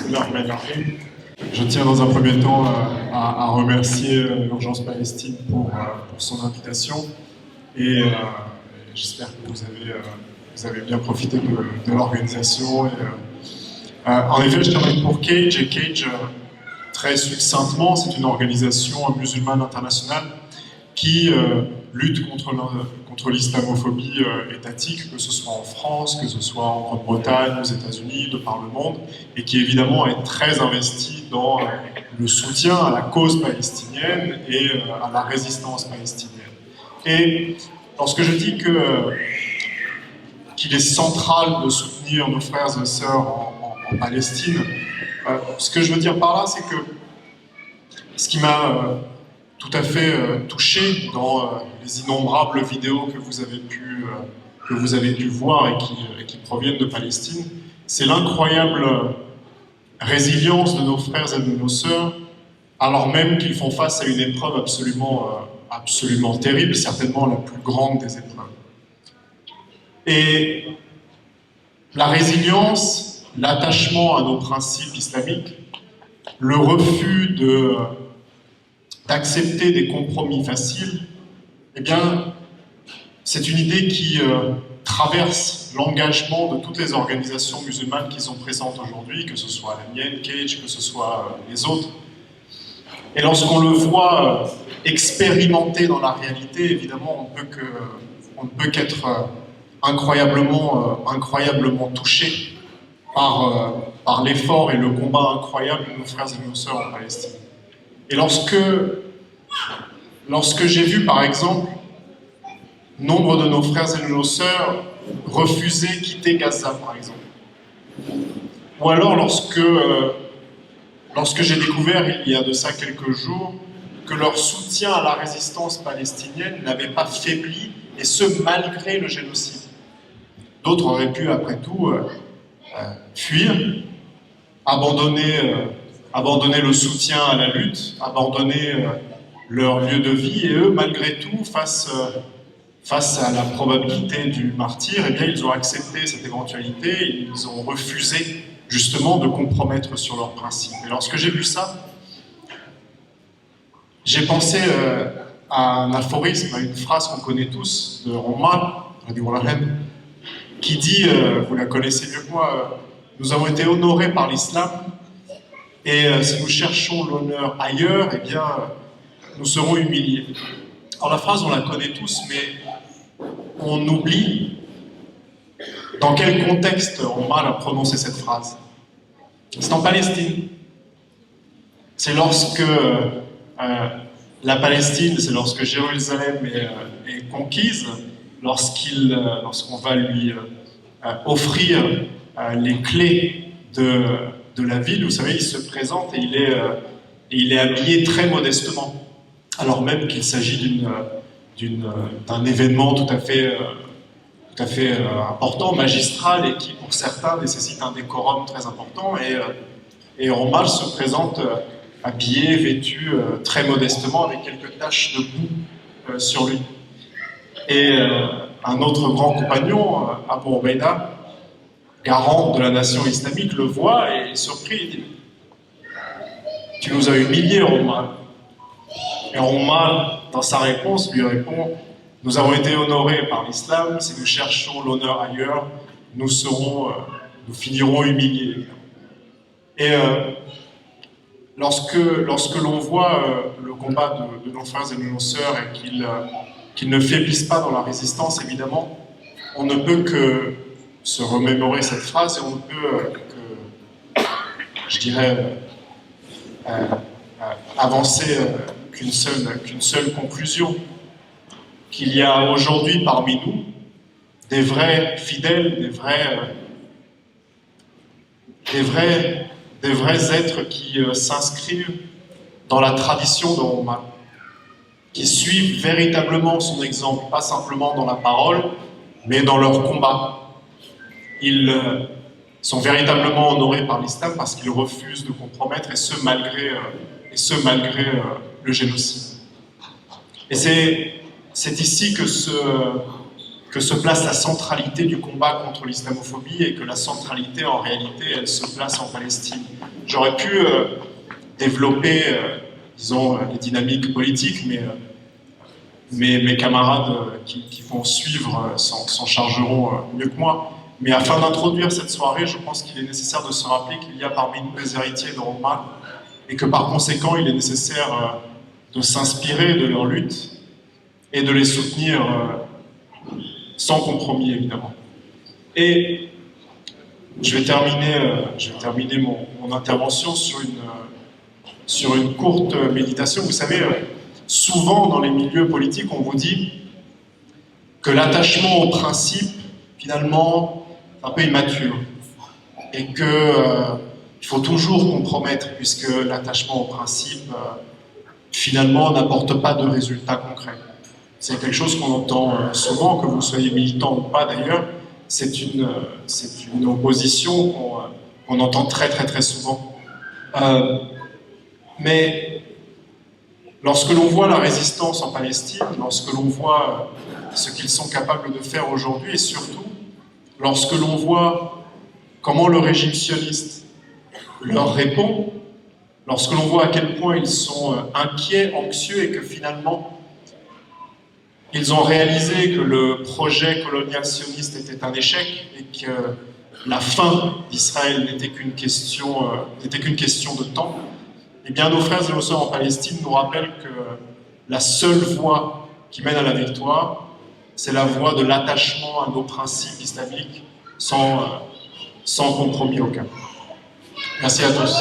Bismillahirrahmanirrahim. Je tiens dans un premier temps à remercier l'Urgence Palestine pour son invitation et j'espère que vous avez bien profité de l'organisation. En effet, je travaille pour Cage et Cage, très succinctement, c'est une organisation musulmane internationale qui lutte contre l'islamophobie étatique, que ce soit en France, que ce soit en Grande-Bretagne, aux États-Unis, de par le monde, et qui évidemment est très investie dans le soutien à la cause palestinienne et à la résistance palestinienne. Et lorsque je dis qu'il est central de soutenir nos frères et sœurs en Palestine, ce que je veux dire par là, c'est que ce qui m'a tout à fait touché dans les innombrables vidéos que vous avez pu voir et qui proviennent de Palestine, c'est l'incroyable résilience de nos frères et de nos sœurs, alors même qu'ils font face à une épreuve absolument terrible, certainement la plus grande des épreuves. Et la résilience, l'attachement à nos principes islamiques, le refus d'accepter des compromis faciles, eh bien, c'est une idée qui traverse l'engagement de toutes les organisations musulmanes qui sont présentes aujourd'hui, que ce soit la mienne, Cage, que ce soit les autres. Et lorsqu'on le voit expérimenter dans la réalité, évidemment, on ne peut qu'être incroyablement touché par l'effort et le combat incroyable de nos frères et de nos sœurs en Palestine. Et lorsque j'ai vu, par exemple, nombre de nos frères et de nos sœurs refuser quitter Gaza, par exemple, ou alors lorsque j'ai découvert, il y a de ça quelques jours, que leur soutien à la résistance palestinienne n'avait pas faibli, et ce, malgré le génocide. D'autres auraient pu, après tout, fuir, abandonner le soutien à la lutte, abandonner leur lieu de vie, et eux, malgré tout, face à la probabilité du martyre, eh bien, ils ont accepté cette éventualité, et ils ont refusé justement de compromettre sur leurs principes. Et lorsque j'ai vu ça, j'ai pensé à un aphorisme, à une phrase qu'on connaît tous, de Omar, qui dit, vous la connaissez mieux que moi, nous avons été honorés par l'islam, et si nous cherchons l'honneur ailleurs, eh bien, nous serons humiliés. Alors la phrase, on la connaît tous, mais on oublie dans quel contexte Omar a prononcé cette phrase. C'est en Palestine. C'est lorsque la Palestine, c'est lorsque Jérusalem est conquise, lorsqu'on va lui offrir les clés de la ville, vous savez, il se présente et il est habillé très modestement, alors même qu'il s'agit d'un événement tout à fait important, magistral, et qui pour certains nécessite un décorum très important, et Omar se présente habillé, vêtu très modestement, avec quelques taches de boue sur lui. Et un autre grand compagnon, Abu Obeida, garant de la nation islamique, le voit et est surpris, il dit « Tu nous as humiliés, Omar ». Et Omar, dans sa réponse, lui répond « Nous avons été honorés par l'islam, si nous cherchons l'honneur ailleurs, nous finirons humiliés. » Et lorsque l'on voit le combat de nos frères et de nos sœurs et qu'ils ne faiblissent pas dans la résistance, évidemment, on ne peut que se remémorer cette phrase et on ne peut que, je dirais, avancer qu'une seule conclusion, qu'il y a aujourd'hui parmi nous des vrais fidèles, des vrais êtres qui s'inscrivent dans la tradition de Omar, qui suivent véritablement son exemple, pas simplement dans la parole, mais dans leur combat. Ils sont véritablement honorés par l'islam parce qu'ils refusent de compromettre, et ce malgré le génocide. Et c'est ici que se place la centralité du combat contre l'islamophobie, et que la centralité, en réalité, elle se place en Palestine. J'aurais pu développer, disons, les dynamiques politiques, mais mes camarades qui vont suivre s'en chargeront mieux que moi. Mais afin d'introduire cette soirée, je pense qu'il est nécessaire de se rappeler qu'il y a parmi nous les héritiers de Rombal, et que par conséquent, il est nécessaire de s'inspirer de leur lutte et de les soutenir sans compromis, évidemment. Et je vais terminer mon intervention sur une courte méditation. Vous savez, souvent dans les milieux politiques, on vous dit que l'attachement au principe, finalement, est un peu immature, et qu'il faut toujours compromettre, puisque l'attachement au principe, finalement, n'apporte pas de résultats concrets. C'est quelque chose qu'on entend souvent, que vous soyez militant ou pas d'ailleurs. C'est une opposition qu'on entend très souvent. Mais lorsque l'on voit la résistance en Palestine, lorsque l'on voit ce qu'ils sont capables de faire aujourd'hui, et surtout lorsque l'on voit comment le régime sioniste leur répond, lorsque l'on voit à quel point ils sont inquiets, anxieux, et que finalement ils ont réalisé que le projet colonial sioniste était un échec et que la fin d'Israël n'était qu'une question de temps, eh bien nos frères et nos sœurs en Palestine nous rappellent que la seule voie qui mène à la victoire, c'est la voie de l'attachement à nos principes islamiques sans compromis aucun. Merci à tous.